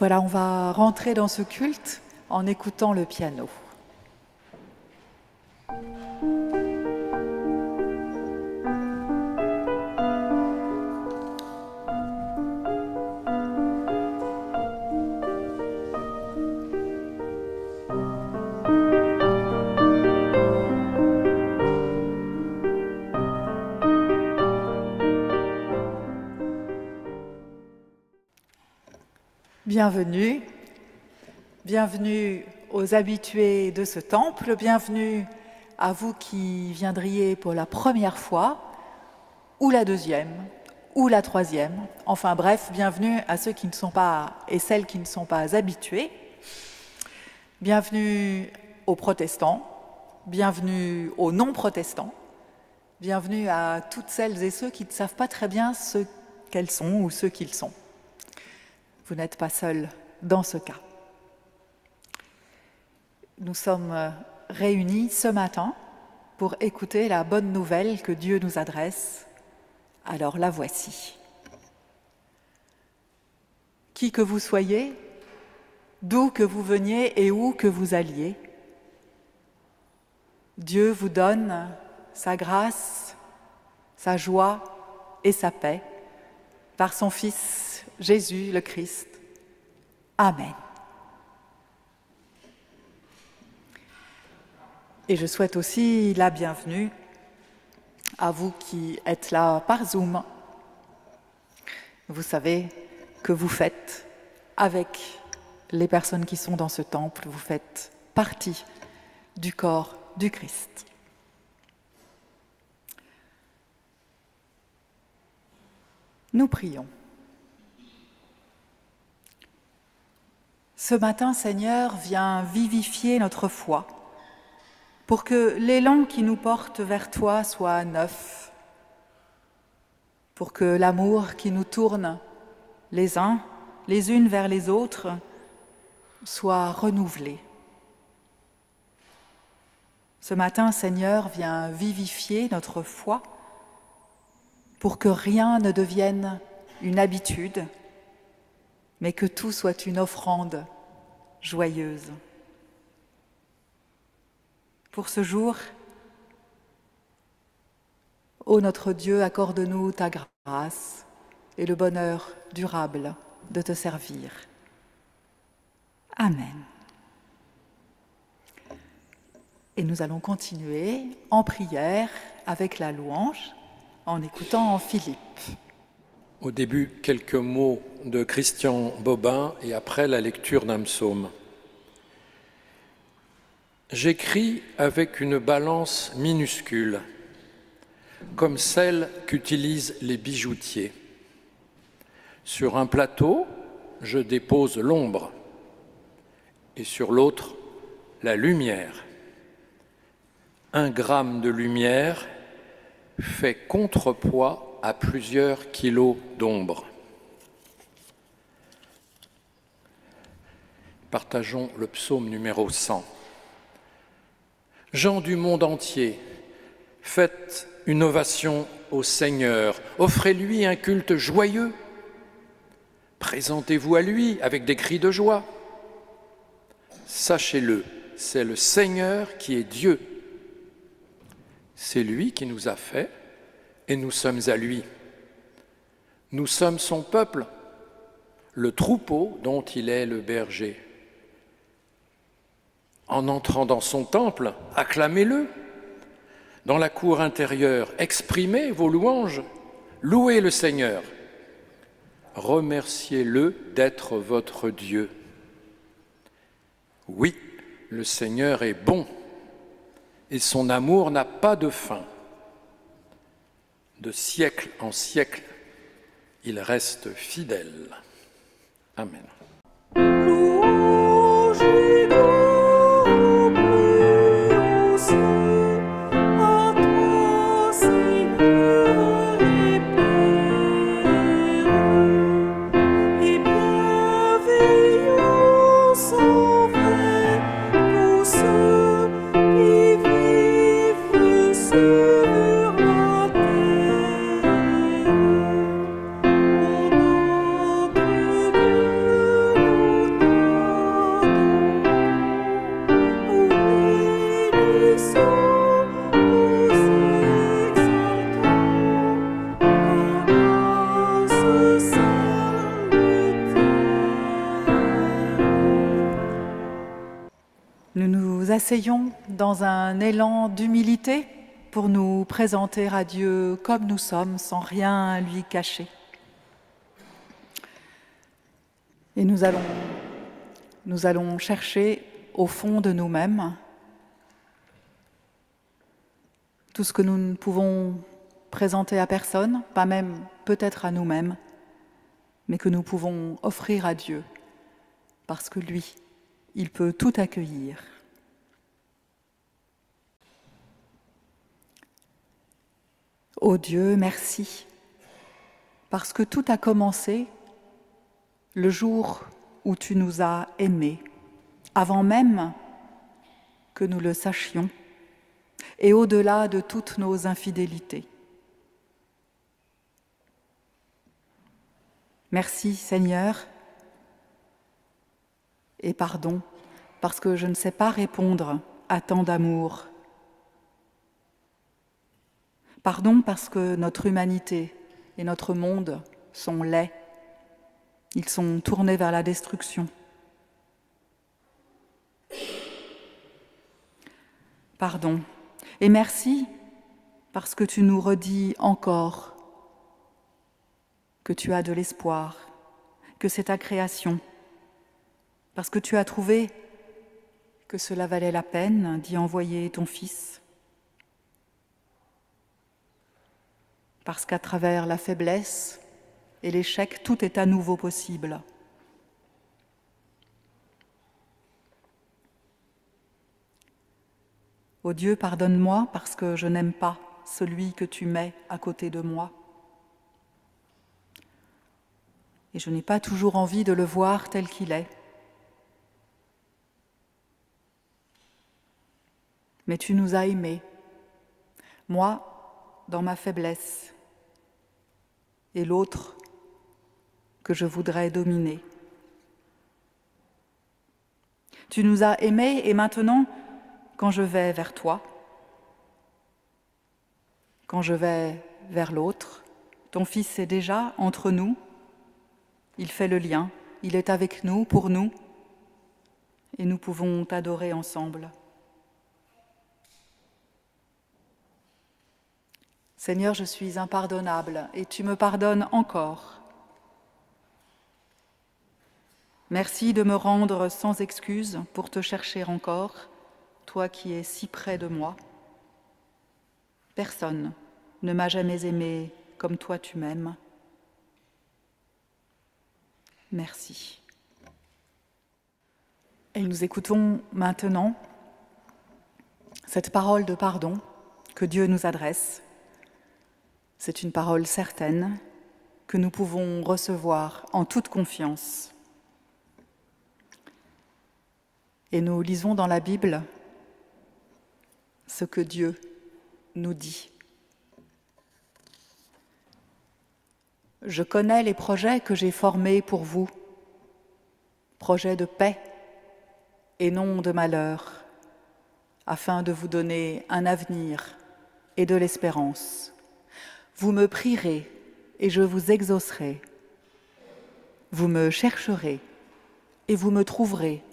Voilà, on va rentrer dans ce culte en écoutant le piano. Bienvenue, bienvenue aux habitués de ce temple, bienvenue à vous qui viendriez pour la première fois, ou la deuxième, ou la troisième. Enfin bref, bienvenue à ceux qui ne sont pas et celles qui ne sont pas habitués. Bienvenue aux protestants, bienvenue aux non-protestants, bienvenue à toutes celles et ceux qui ne savent pas très bien ce qu'elles sont ou ce qu'ils sont. Vous n'êtes pas seul dans ce cas. Nous sommes réunis ce matin pour écouter la bonne nouvelle que Dieu nous adresse. Alors la voici. Qui que vous soyez, d'où que vous veniez et où que vous alliez, Dieu vous donne sa grâce, sa joie et sa paix par son Fils Jésus le Christ. Amen. Et je souhaite aussi la bienvenue à vous qui êtes là par Zoom. Vous savez que vous faites avec les personnes qui sont dans ce temple, vous faites partie du corps du Christ. Nous prions. Ce matin, Seigneur, viens vivifier notre foi pour que l'élan qui nous porte vers toi soit neuf, pour que l'amour qui nous tourne les uns, les unes vers les autres, soit renouvelé. Ce matin, Seigneur, viens vivifier notre foi pour que rien ne devienne une habitude, mais que tout soit une offrande joyeuse. Pour ce jour, ô notre Dieu, accorde-nous ta grâce et le bonheur durable de te servir. Amen. Et nous allons continuer en prière avec la louange en écoutant Philippe. Au début, quelques mots de Christian Bobin et après la lecture d'un psaume. J'écris avec une balance minuscule, comme celle qu'utilisent les bijoutiers. Sur un plateau, je dépose l'ombre et sur l'autre, la lumière. 1 gramme de lumière fait contrepoids à plusieurs kilos d'ombre. Partageons le psaume numéro 100. Gens du monde entier, faites une ovation au Seigneur, offrez-lui un culte joyeux, présentez-vous à lui avec des cris de joie. Sachez-le, c'est le Seigneur qui est Dieu. C'est lui qui nous a fait et nous sommes à lui. Nous sommes son peuple, le troupeau dont il est le berger. En entrant dans son temple, acclamez-le. Dans la cour intérieure, exprimez vos louanges, louez le Seigneur. Remerciez-le d'être votre Dieu. Oui, le Seigneur est bon et son amour n'a pas de fin. De siècle en siècle, il reste fidèle. Amen. Sur la terre, nous asseyons dans un élan d'humilité pour nous présenter à Dieu comme nous sommes, sans rien lui cacher. Et nous allons chercher au fond de nous-mêmes tout ce que nous ne pouvons présenter à personne, pas même peut-être à nous-mêmes, mais que nous pouvons offrir à Dieu, parce que lui, il peut tout accueillir. Ô Dieu, merci, parce que tout a commencé le jour où tu nous as aimés, avant même que nous le sachions, et au-delà de toutes nos infidélités. Merci Seigneur, et pardon, parce que je ne sais pas répondre à tant d'amour. Pardon parce que notre humanité et notre monde sont laids. Ils sont tournés vers la destruction. Pardon. Et merci parce que tu nous redis encore que tu as de l'espoir, que c'est ta création, parce que tu as trouvé que cela valait la peine d'y envoyer ton Fils. Parce qu'à travers la faiblesse et l'échec, tout est à nouveau possible. Ô Dieu, pardonne-moi parce que je n'aime pas celui que tu mets à côté de moi. Et je n'ai pas toujours envie de le voir tel qu'il est. Mais tu nous as aimés, moi dans ma faiblesse, et l'autre que je voudrais dominer. Tu nous as aimés et maintenant, quand je vais vers toi, quand je vais vers l'autre, ton Fils est déjà entre nous, il fait le lien, il est avec nous, pour nous, et nous pouvons t'adorer ensemble. Seigneur, je suis impardonnable et tu me pardonnes encore. Merci de me rendre sans excuse pour te chercher encore, toi qui es si près de moi. Personne ne m'a jamais aimé comme toi tu m'aimes. Merci. Et nous écoutons maintenant cette parole de pardon que Dieu nous adresse. C'est une parole certaine que nous pouvons recevoir en toute confiance. Et nous lisons dans la Bible ce que Dieu nous dit. Je connais les projets que j'ai formés pour vous, projets de paix et non de malheur, afin de vous donner un avenir et de l'espérance. Vous me prierez et je vous exaucerai. Vous me chercherez et vous me trouverez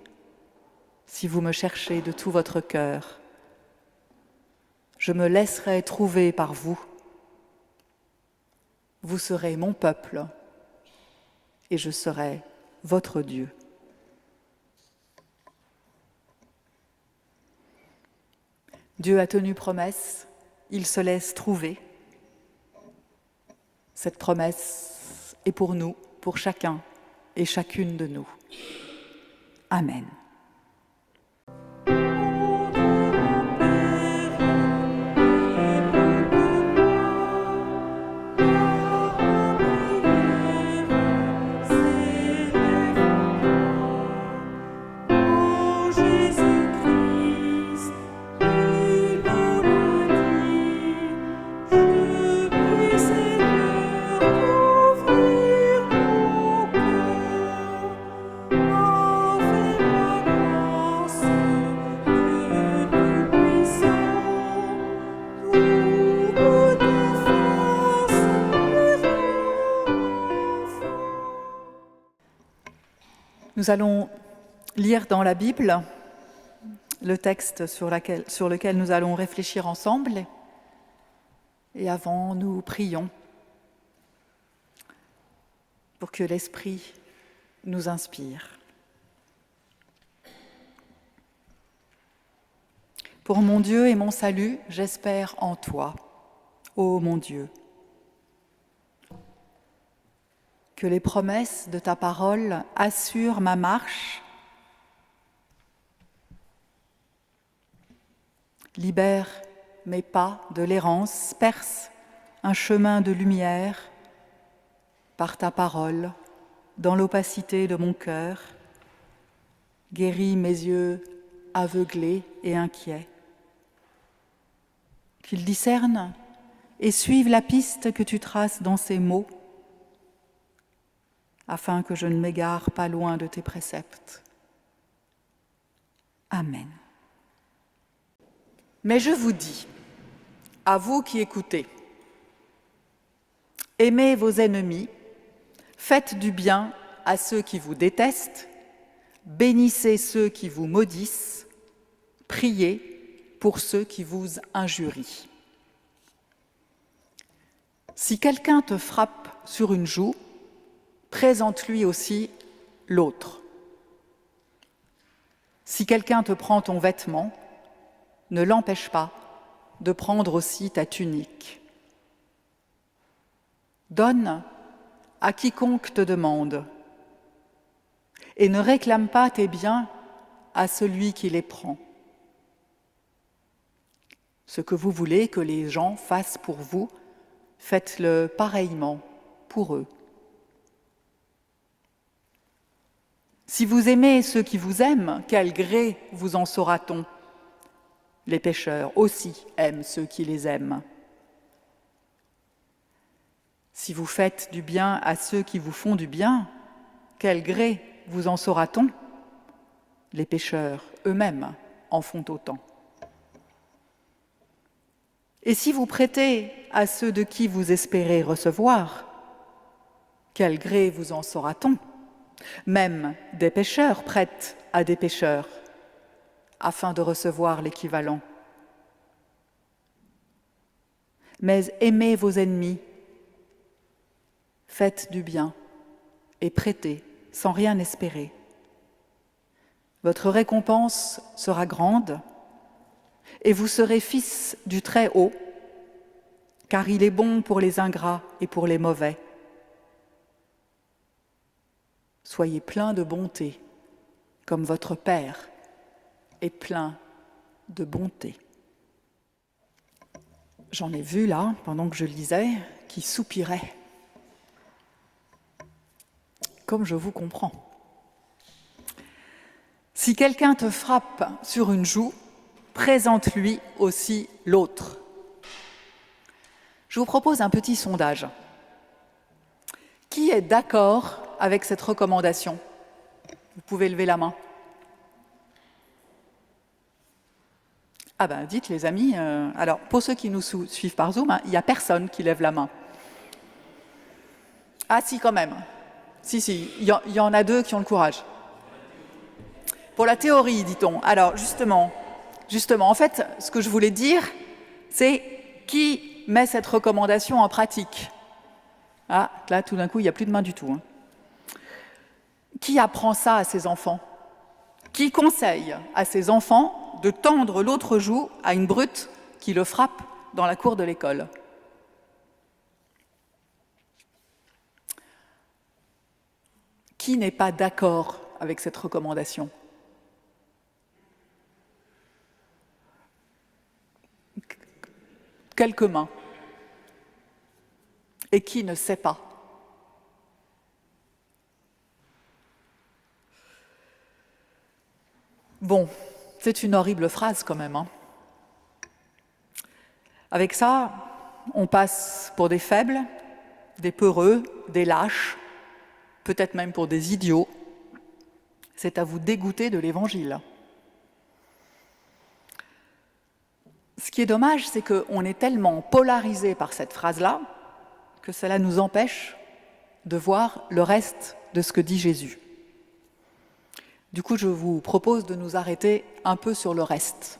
si vous me cherchez de tout votre cœur. Je me laisserai trouver par vous. Vous serez mon peuple et je serai votre Dieu. Dieu a tenu promesse, il se laisse trouver. Cette promesse est pour nous, pour chacun et chacune de nous. Amen. Nous allons lire dans la Bible le texte sur lequel nous allons réfléchir ensemble. Et avant, nous prions pour que l'Esprit nous inspire. Pour mon Dieu et mon salut, j'espère en toi, ô mon Dieu. Que les promesses de ta parole assurent ma marche, libère mes pas de l'errance, perce un chemin de lumière par ta parole dans l'opacité de mon cœur, guéris mes yeux aveuglés et inquiets. Qu'ils discernent et suivent la piste que tu traces dans ces mots, afin que je ne m'égare pas loin de tes préceptes. Amen. Mais je vous dis, à vous qui écoutez, aimez vos ennemis, faites du bien à ceux qui vous détestent, bénissez ceux qui vous maudissent, priez pour ceux qui vous injurient. Si quelqu'un te frappe sur une joue, présente-lui aussi l'autre. Si quelqu'un te prend ton vêtement, ne l'empêche pas de prendre aussi ta tunique. Donne à quiconque te demande et ne réclame pas tes biens à celui qui les prend. Ce que vous voulez que les gens fassent pour vous, faites-le pareillement pour eux. Si vous aimez ceux qui vous aiment, quel gré vous en saura-t-on ? Les pécheurs aussi aiment ceux qui les aiment. Si vous faites du bien à ceux qui vous font du bien, quel gré vous en saura-t-on ? Les pécheurs eux-mêmes en font autant. Et si vous prêtez à ceux de qui vous espérez recevoir, quel gré vous en saura-t-on ? Même des pécheurs prêtent à des pécheurs, afin de recevoir l'équivalent. Mais aimez vos ennemis, faites du bien et prêtez sans rien espérer. Votre récompense sera grande et vous serez fils du Très-Haut, car il est bon pour les ingrats et pour les mauvais. Soyez pleins de bonté, comme votre Père est plein de bonté. J'en ai vu là, pendant que je lisais, qui soupiraient. Comme je vous comprends. Si quelqu'un te frappe sur une joue, présente-lui aussi l'autre. Je vous propose un petit sondage. Qui est d'accord avec cette recommandation ? Vous pouvez lever la main. Ah ben, dites les amis. Alors, pour ceux qui nous suivent par Zoom, il n'y a personne qui lève la main. Ah si, quand même. Si, il y en a 2 qui ont le courage. Pour la théorie, dit-on. Alors, justement, en fait, ce que je voulais dire, c'est qui met cette recommandation en pratique ? Ah, là, tout d'un coup, il n'y a plus de main du tout. Qui apprend ça à ses enfants ? Qui conseille à ses enfants de tendre l'autre joue à une brute qui le frappe dans la cour de l'école ? Qui n'est pas d'accord avec cette recommandation ? Quelques mains. Et qui ne sait pas ? Bon, c'est une horrible phrase quand même. Avec ça, on passe pour des faibles, des peureux, des lâches, peut-être même pour des idiots. C'est à vous dégoûter de l'Évangile. Ce qui est dommage, c'est qu'on est tellement polarisé par cette phrase-là que cela nous empêche de voir le reste de ce que dit Jésus. Du coup, je vous propose de nous arrêter un peu sur le reste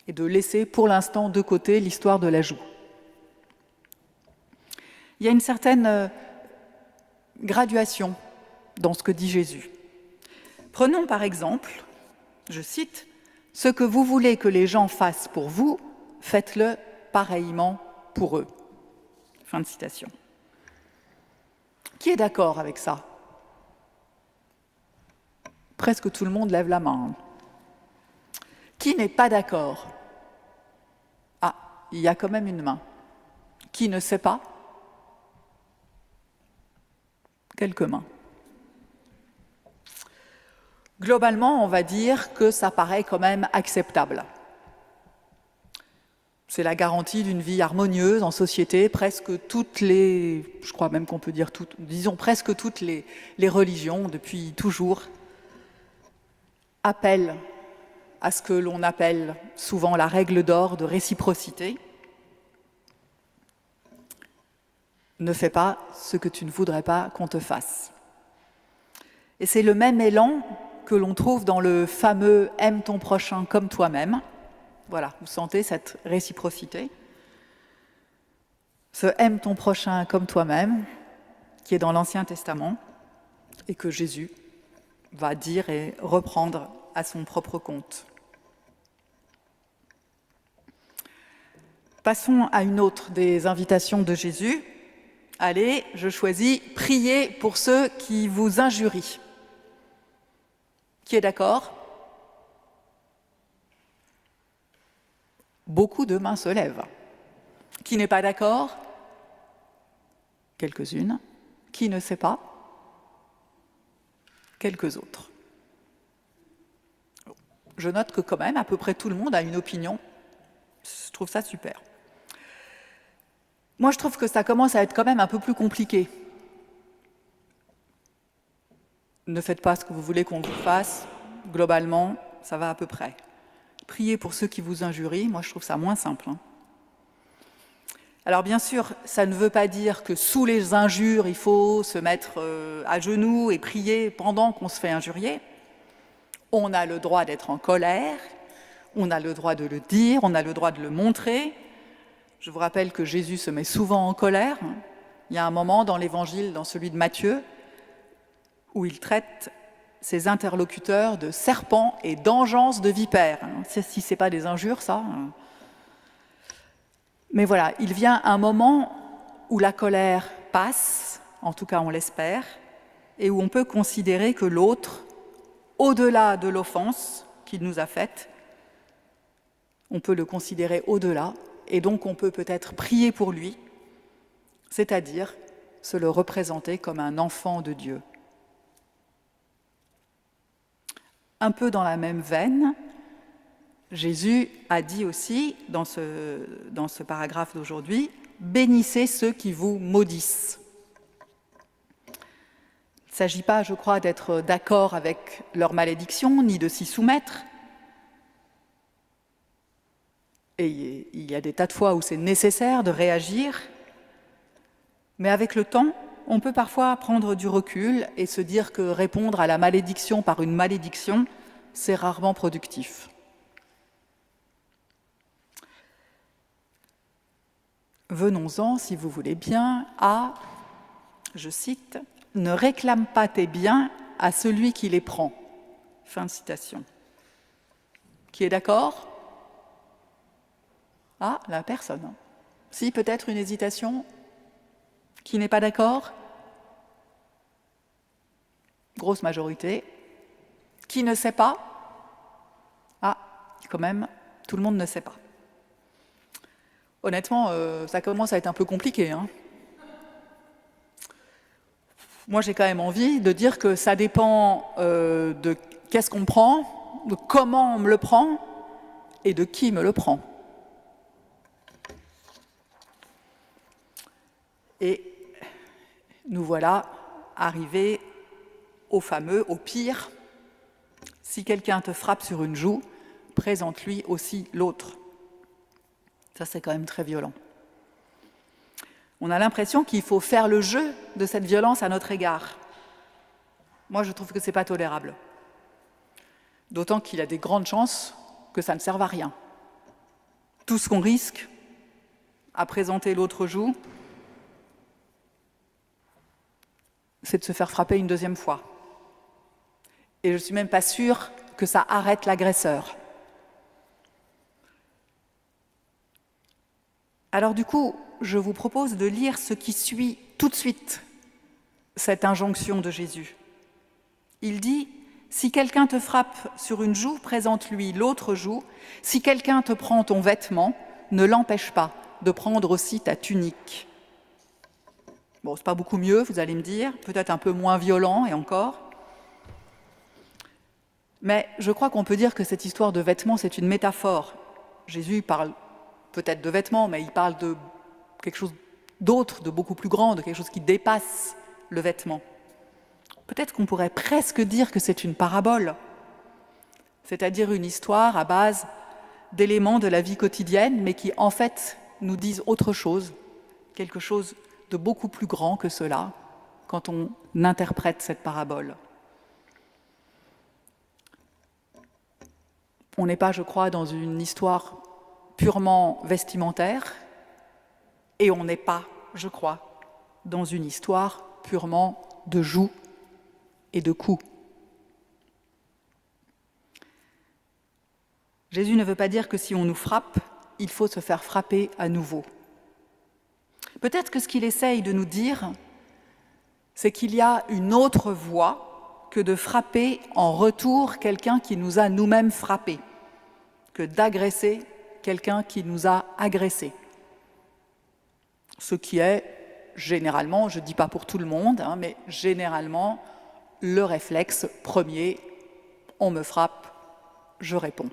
et de laisser pour l'instant de côté l'histoire de la joue. Il y a une certaine graduation dans ce que dit Jésus. Prenons par exemple, je cite, « Ce que vous voulez que les gens fassent pour vous, faites-le pareillement pour eux. » Fin de citation. Qui est d'accord avec ça? Presque tout le monde lève la main. Qui n'est pas d'accord? Ah, il y a quand même une main. Qui ne sait pas? Quelques mains. Globalement, on va dire que ça paraît quand même acceptable. C'est la garantie d'une vie harmonieuse en société. Presque toutes les, je crois même qu'on peut dire toutes, disons presque toutes les religions, depuis toujours, appellent à ce que l'on appelle souvent la règle d'or de réciprocité. Ne fais pas ce que tu ne voudrais pas qu'on te fasse. Et c'est le même élan que l'on trouve dans le fameux « aime ton prochain comme toi-même ». Voilà, vous sentez cette réciprocité. Ce « aime ton prochain comme toi-même » qui est dans l'Ancien Testament et que Jésus va dire et reprendre à son propre compte. Passons à une autre des invitations de Jésus. Allez, je choisis « Priez pour ceux qui vous injurient ». Qui est d'accord? Beaucoup de mains se lèvent. Qui n'est pas d'accord? Quelques-unes. Qui ne sait pas? Quelques autres. Je note que quand même, à peu près tout le monde a une opinion. Je trouve ça super. Moi, je trouve que ça commence à être quand même un peu plus compliqué. Ne faites pas ce que vous voulez qu'on vous fasse. Globalement, ça va à peu près. Priez pour ceux qui vous injurient. Moi, je trouve ça moins simple. Alors, bien sûr, ça ne veut pas dire que sous les injures, il faut se mettre à genoux et prier pendant qu'on se fait injurier. On a le droit d'être en colère. On a le droit de le dire. On a le droit de le montrer. Je vous rappelle que Jésus se met souvent en colère. Il y a un moment dans l'Évangile, dans celui de Matthieu, où il traite ses interlocuteurs de serpents et d'engeance de vipères. Si ce n'est pas des injures, ça. Mais voilà, il vient un moment où la colère passe, en tout cas on l'espère, et où on peut considérer que l'autre, au-delà de l'offense qu'il nous a faite, on peut le considérer au-delà, et donc on peut peut-être prier pour lui, c'est-à-dire se le représenter comme un enfant de Dieu. Un peu dans la même veine, Jésus a dit aussi, dans ce paragraphe d'aujourd'hui, « Bénissez ceux qui vous maudissent ». Il ne s'agit pas, je crois, d'être d'accord avec leur malédiction, ni de s'y soumettre. Et il y a des tas de fois où c'est nécessaire de réagir, mais avec le temps, on peut parfois prendre du recul et se dire que répondre à la malédiction par une malédiction, c'est rarement productif. Venons-en, si vous voulez bien, à, je cite, « Ne réclame pas tes biens à celui qui les prend ». Fin de citation. Qui est d'accord? Ah, la personne. Si, peut-être une hésitation? Qui n'est pas d'accord? Grosse majorité. Qui ne sait pas? Ah, quand même, tout le monde ne sait pas. Honnêtement, ça commence à être un peu compliqué. Moi, j'ai quand même envie de dire que ça dépend de qu'est-ce qu'on prend, de comment on me le prend et de qui me le prend. Et nous voilà arrivés au fameux, au pire. Si quelqu'un te frappe sur une joue, présente-lui aussi l'autre. Ça, c'est quand même très violent. On a l'impression qu'il faut faire le jeu de cette violence à notre égard. Moi, je trouve que ce n'est pas tolérable. D'autant qu'il y a des grandes chances que ça ne serve à rien. Tout ce qu'on risque à présenter l'autre joue, c'est de se faire frapper une deuxième fois. Et je ne suis même pas sûre que ça arrête l'agresseur. Alors du coup, je vous propose de lire ce qui suit tout de suite cette injonction de Jésus. Il dit « Si quelqu'un te frappe sur une joue, présente-lui l'autre joue. Si quelqu'un te prend ton vêtement, ne l'empêche pas de prendre aussi ta tunique. » Bon, c'est pas beaucoup mieux, vous allez me dire, peut-être un peu moins violent et encore. Mais je crois qu'on peut dire que cette histoire de vêtements, c'est une métaphore. Jésus parle peut-être de vêtements, mais il parle de quelque chose d'autre, de beaucoup plus grand, de quelque chose qui dépasse le vêtement. Peut-être qu'on pourrait presque dire que c'est une parabole, c'est-à-dire une histoire à base d'éléments de la vie quotidienne, mais qui en fait nous disent autre chose, quelque chose de beaucoup plus grand que cela, quand on interprète cette parabole. On n'est pas, je crois, dans une histoire purement vestimentaire, et on n'est pas, je crois, dans une histoire purement de joues et de coups. Jésus ne veut pas dire que si on nous frappe, il faut se faire frapper à nouveau. Peut-être que ce qu'il essaye de nous dire, c'est qu'il y a une autre voie que de frapper en retour quelqu'un qui nous a nous-mêmes frappés, que d'agresser quelqu'un qui nous a agressés. Ce qui est généralement, je ne dis pas pour tout le monde, mais généralement le réflexe premier, on me frappe, je réponds.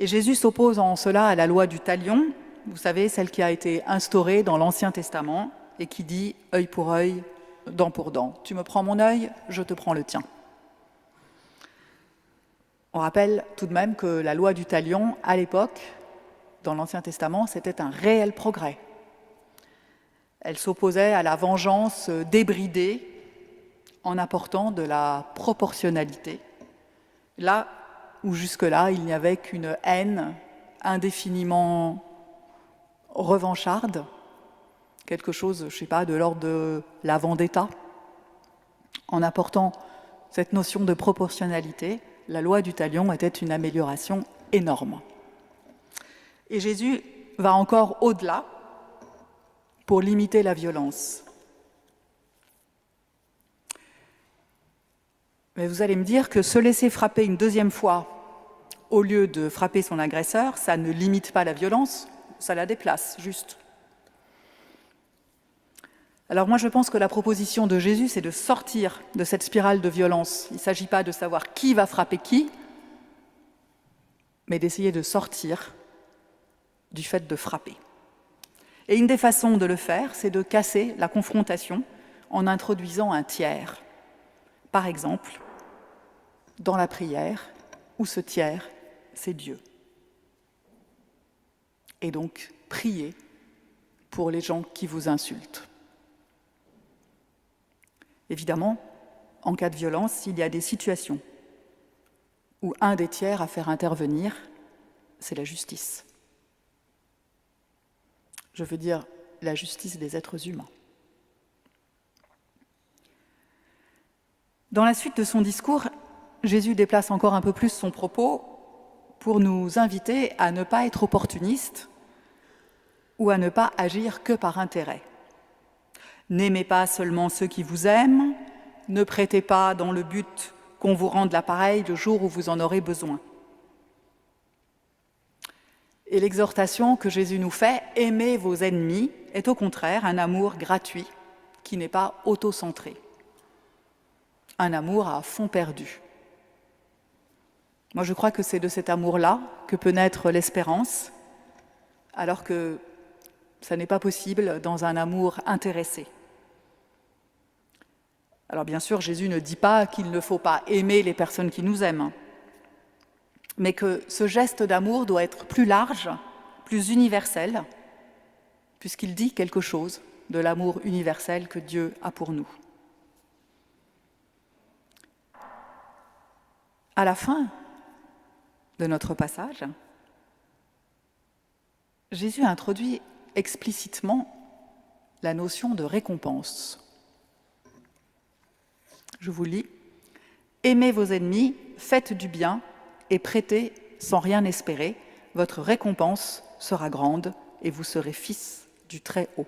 Et Jésus s'oppose en cela à la loi du talion, vous savez, celle qui a été instaurée dans l'Ancien Testament et qui dit « œil pour œil, dent pour dent ». Tu me prends mon œil, je te prends le tien. On rappelle tout de même que la loi du talion, à l'époque, dans l'Ancien Testament, c'était un réel progrès. Elle s'opposait à la vengeance débridée en apportant de la proportionnalité, là où jusque-là, il n'y avait qu'une haine indéfiniment revancharde, quelque chose, je ne sais pas, de l'ordre de la vendetta. En apportant cette notion de proportionnalité, la loi du talion était une amélioration énorme. Et Jésus va encore au-delà pour limiter la violence. Mais vous allez me dire que se laisser frapper une deuxième fois au lieu de frapper son agresseur, ça ne limite pas la violence, ça la déplace, juste. Alors moi, je pense que la proposition de Jésus, c'est de sortir de cette spirale de violence. Il ne s'agit pas de savoir qui va frapper qui, mais d'essayer de sortir du fait de frapper. Et une des façons de le faire, c'est de casser la confrontation en introduisant un tiers. Par exemple, dans la prière, où ce tiers, c'est Dieu. Et donc, priez pour les gens qui vous insultent. Évidemment, en cas de violence, il y a des situations où un des tiers à faire intervenir, c'est la justice. Je veux dire la justice des êtres humains. Dans la suite de son discours, Jésus déplace encore un peu plus son propos pour nous inviter à ne pas être opportunistes ou à ne pas agir que par intérêt. N'aimez pas seulement ceux qui vous aiment, ne prêtez pas dans le but qu'on vous rende l'appareil le jour où vous en aurez besoin. Et l'exhortation que Jésus nous fait, « Aimez vos ennemis », est au contraire un amour gratuit qui n'est pas autocentré. Un amour à fond perdu. Moi, je crois que c'est de cet amour-là que peut naître l'espérance, alors que ça n'est pas possible dans un amour intéressé. Alors bien sûr, Jésus ne dit pas qu'il ne faut pas aimer les personnes qui nous aiment, mais que ce geste d'amour doit être plus large, plus universel, puisqu'il dit quelque chose de l'amour universel que Dieu a pour nous. À la fin de notre passage, Jésus introduit explicitement la notion de récompense. Je vous lis. « Aimez vos ennemis, faites du bien et prêtez sans rien espérer. Votre récompense sera grande et vous serez fils du Très-Haut. »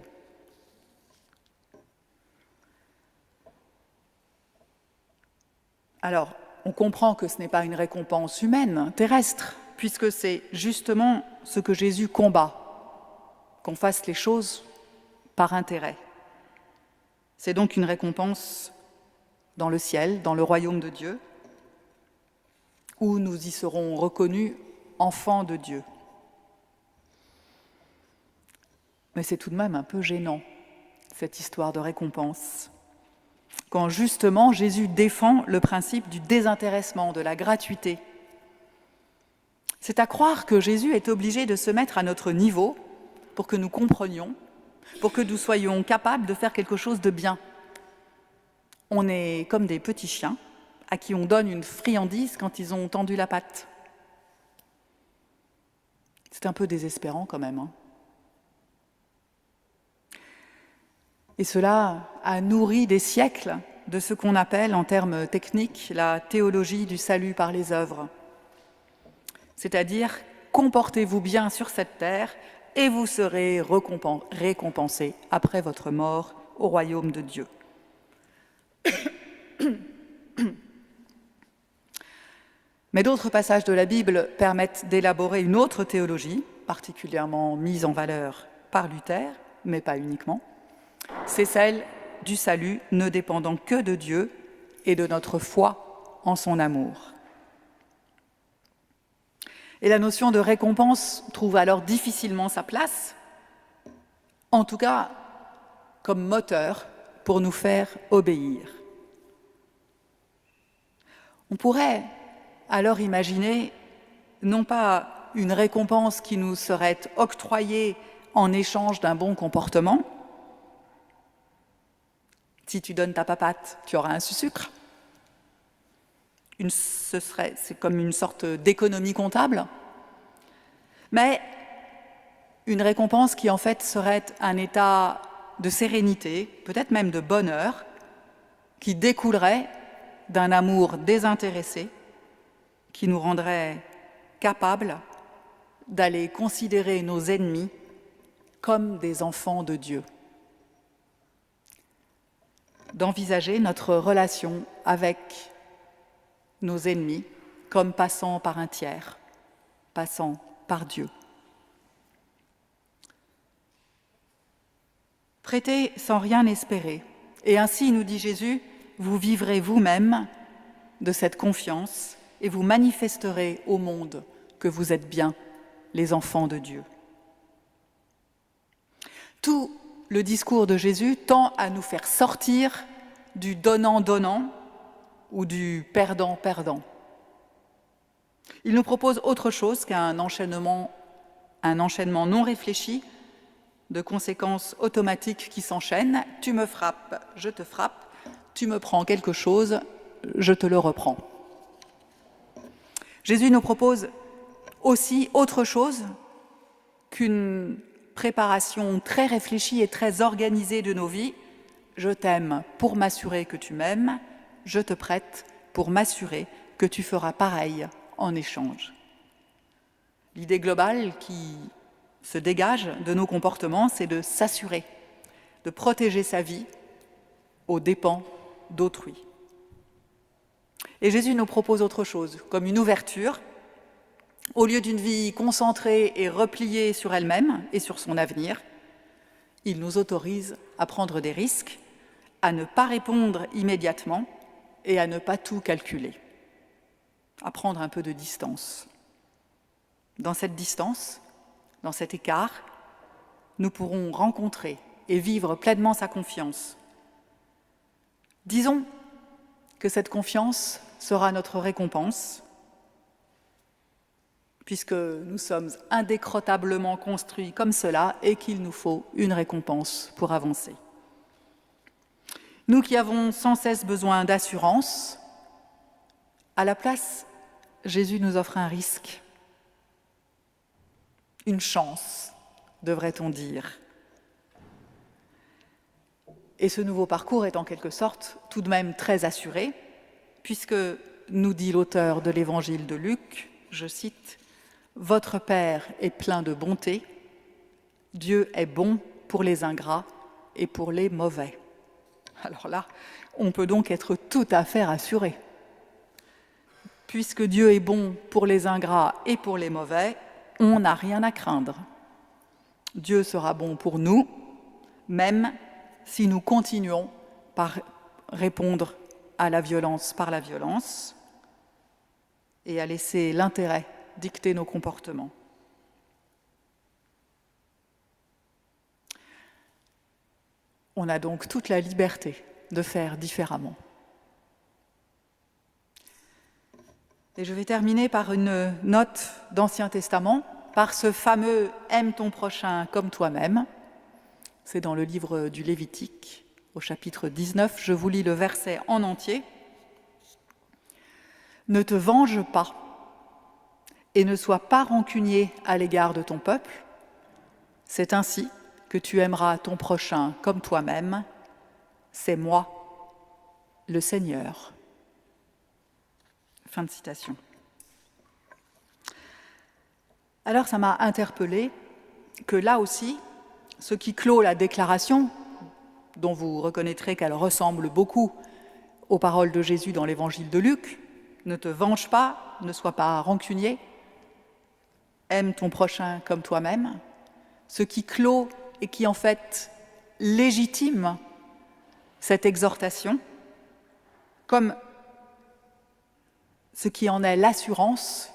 Alors, on comprend que ce n'est pas une récompense humaine, terrestre, puisque c'est justement ce que Jésus combat, qu'on fasse les choses par intérêt. C'est donc une récompense dans le ciel, dans le royaume de Dieu, où nous y serons reconnus enfants de Dieu. Mais c'est tout de même un peu gênant, cette histoire de récompense, quand justement Jésus défend le principe du désintéressement, de la gratuité. C'est à croire que Jésus est obligé de se mettre à notre niveau pour que nous comprenions, pour que nous soyons capables de faire quelque chose de bien. On est comme des petits chiens à qui on donne une friandise quand ils ont tendu la patte. C'est un peu désespérant quand même. Et cela a nourri des siècles de ce qu'on appelle, en termes techniques, la théologie du salut par les œuvres. C'est-à-dire, comportez-vous bien sur cette terre et vous serez récompensés après votre mort au royaume de Dieu. Mais d'autres passages de la Bible permettent d'élaborer une autre théologie, particulièrement mise en valeur par Luther, mais pas uniquement. C'est celle du salut ne dépendant que de Dieu et de notre foi en son amour. Et la notion de récompense trouve alors difficilement sa place, en tout cas comme moteur pour nous faire obéir. On pourrait alors imaginer non pas une récompense qui nous serait octroyée en échange d'un bon comportement. Si tu donnes ta papate, tu auras un sucre. C'est comme une sorte d'économie comptable. Mais une récompense qui en fait serait un état de sérénité, peut-être même de bonheur, qui découlerait d'un amour désintéressé, qui nous rendrait capables d'aller considérer nos ennemis comme des enfants de Dieu. D'envisager notre relation avec nos ennemis comme passant par un tiers, passant par Dieu. Prêtez sans rien espérer, et ainsi, nous dit Jésus, vous vivrez vous-même de cette confiance et vous manifesterez au monde que vous êtes bien les enfants de Dieu. Tout le discours de Jésus tend à nous faire sortir du donnant-donnant ou du perdant-perdant. Il nous propose autre chose qu'un enchaînement non réfléchi de conséquences automatiques qui s'enchaînent. Tu me frappes, je te frappe. Tu me prends quelque chose, je te le reprends. Jésus nous propose aussi autre chose qu'une préparation très réfléchie et très organisée de nos vies. Je t'aime pour m'assurer que tu m'aimes, je te prête pour m'assurer que tu feras pareil en échange. L'idée globale qui se dégage de nos comportements, c'est de s'assurer, de protéger sa vie aux dépens d'autrui. Et Jésus nous propose autre chose, comme une ouverture. Au lieu d'une vie concentrée et repliée sur elle-même et sur son avenir, il nous autorise à prendre des risques, à ne pas répondre immédiatement et à ne pas tout calculer, à prendre un peu de distance. Dans cette distance, dans cet écart, nous pourrons rencontrer et vivre pleinement sa confiance. Disons que cette confiance sera notre récompense, puisque nous sommes indécrotablement construits comme cela et qu'il nous faut une récompense pour avancer. Nous qui avons sans cesse besoin d'assurance, à la place Jésus nous offre un risque, une chance, devrait-on dire. Et ce nouveau parcours est en quelque sorte tout de même très assuré, puisque, nous dit l'auteur de l'évangile de Luc, je cite, « Votre Père est plein de bonté, Dieu est bon pour les ingrats et pour les mauvais. » Alors là, on peut donc être tout à fait rassuré. Puisque Dieu est bon pour les ingrats et pour les mauvais, on n'a rien à craindre. Dieu sera bon pour nous, même si nous continuons par répondre à la violence par la violence et à laisser l'intérêt dicter nos comportements. On a donc toute la liberté de faire différemment. Et je vais terminer par une note d'Ancien Testament, par ce fameux « Aime ton prochain comme toi-même ». C'est dans le livre du Lévitique, au chapitre 19. Je vous lis le verset en entier. « Ne te venge pas et ne sois pas rancunier à l'égard de ton peuple. C'est ainsi que tu aimeras ton prochain comme toi-même. C'est moi, le Seigneur. » Fin de citation. Alors ça m'a interpellée que là aussi, ce qui clôt la déclaration, dont vous reconnaîtrez qu'elle ressemble beaucoup aux paroles de Jésus dans l'évangile de Luc, ne te venge pas, ne sois pas rancunier, aime ton prochain comme toi-même, ce qui clôt et qui en fait légitime cette exhortation, comme ce qui en est l'assurance,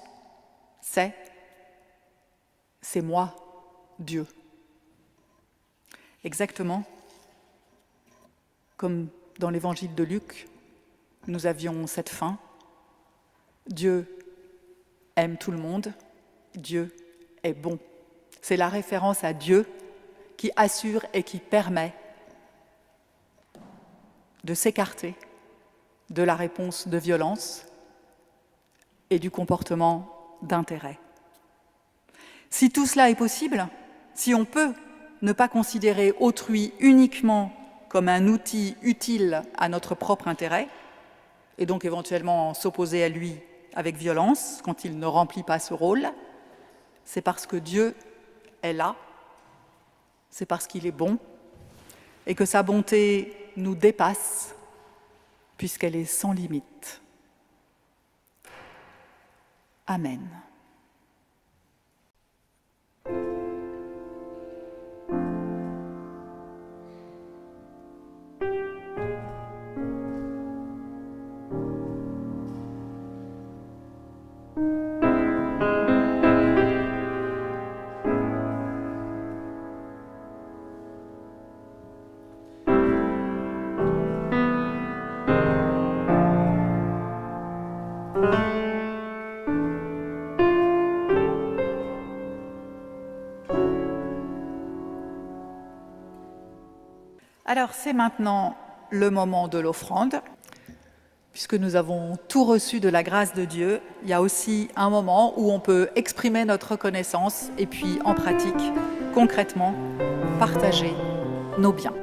c'est moi, Dieu. Exactement comme dans l'évangile de Luc, nous avions cette fin. Dieu aime tout le monde, Dieu est bon. C'est la référence à Dieu qui assure et qui permet de s'écarter de la réponse de violence et du comportement d'intérêt. Si tout cela est possible, si on peut ne pas considérer autrui uniquement comme un outil utile à notre propre intérêt, et donc éventuellement s'opposer à lui avec violence quand il ne remplit pas ce rôle, c'est parce que Dieu est là, c'est parce qu'il est bon, et que sa bonté nous dépasse, puisqu'elle est sans limite. Amen. Alors, c'est maintenant le moment de l'offrande. Puisque nous avons tout reçu de la grâce de Dieu, il y a aussi un moment où on peut exprimer notre reconnaissance et puis, en pratique, concrètement, partager nos biens.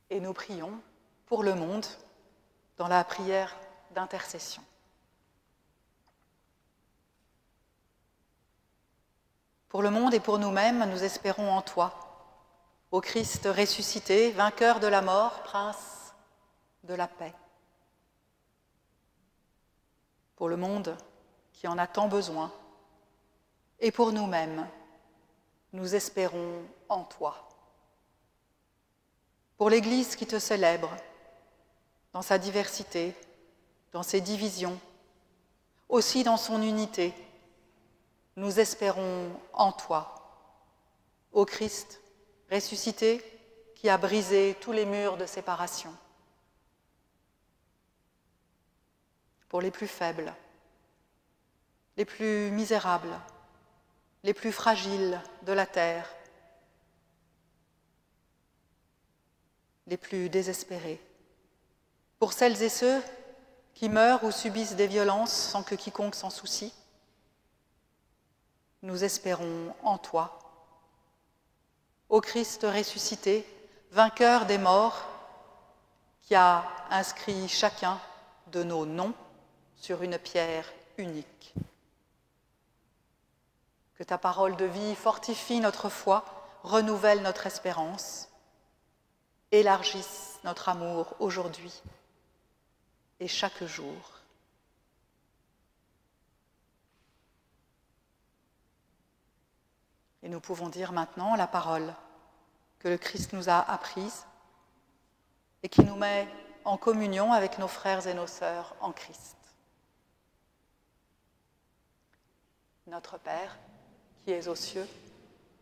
Et nous prions pour le monde dans la prière d'intercession. Pour le monde et pour nous-mêmes, nous espérons en toi, ô Christ ressuscité, vainqueur de la mort, prince de la paix. Pour le monde qui en a tant besoin, et pour nous-mêmes, nous espérons en toi. Pour l'Église qui te célèbre, dans sa diversité, dans ses divisions, aussi dans son unité, nous espérons en toi, ô Christ ressuscité qui a brisé tous les murs de séparation. Pour les plus faibles, les plus misérables, les plus fragiles de la terre, les plus désespérés, pour celles et ceux qui meurent ou subissent des violences sans que quiconque s'en soucie. Nous espérons en toi, ô Christ ressuscité, vainqueur des morts, qui a inscrit chacun de nos noms sur une pierre unique. Que ta parole de vie fortifie notre foi, renouvelle notre espérance, élargisse notre amour aujourd'hui et chaque jour. Et nous pouvons dire maintenant la parole que le Christ nous a apprise et qui nous met en communion avec nos frères et nos sœurs en Christ. Notre Père, qui es aux cieux,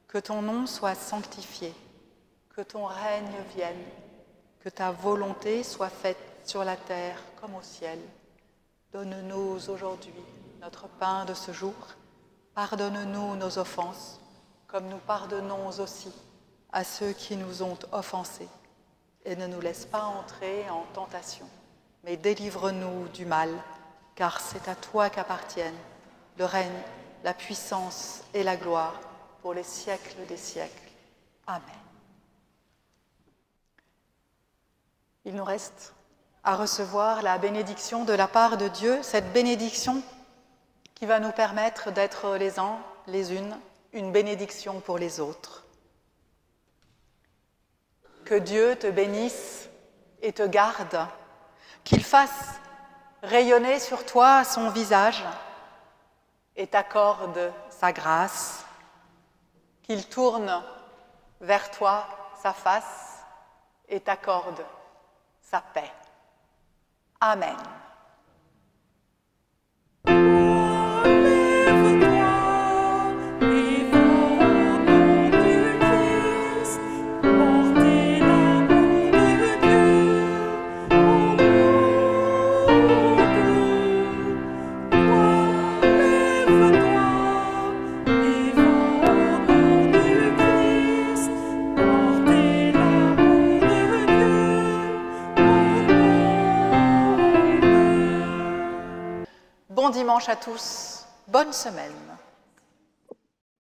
que ton nom soit sanctifié, que ton règne vienne, que ta volonté soit faite sur la terre comme au ciel. Donne-nous aujourd'hui notre pain de ce jour. Pardonne-nous nos offenses, comme nous pardonnons aussi à ceux qui nous ont offensés. Et ne nous laisse pas entrer en tentation, mais délivre-nous du mal, car c'est à toi qu'appartiennent le règne, la puissance et la gloire pour les siècles des siècles. Amen. Il nous reste à recevoir la bénédiction de la part de Dieu, cette bénédiction qui va nous permettre d'être les uns, les unes, une bénédiction pour les autres. Que Dieu te bénisse et te garde, qu'il fasse rayonner sur toi son visage et t'accorde sa grâce, qu'il tourne vers toi sa face et t'accorde sa paix. Amen. Bon dimanche à tous, bonne semaine.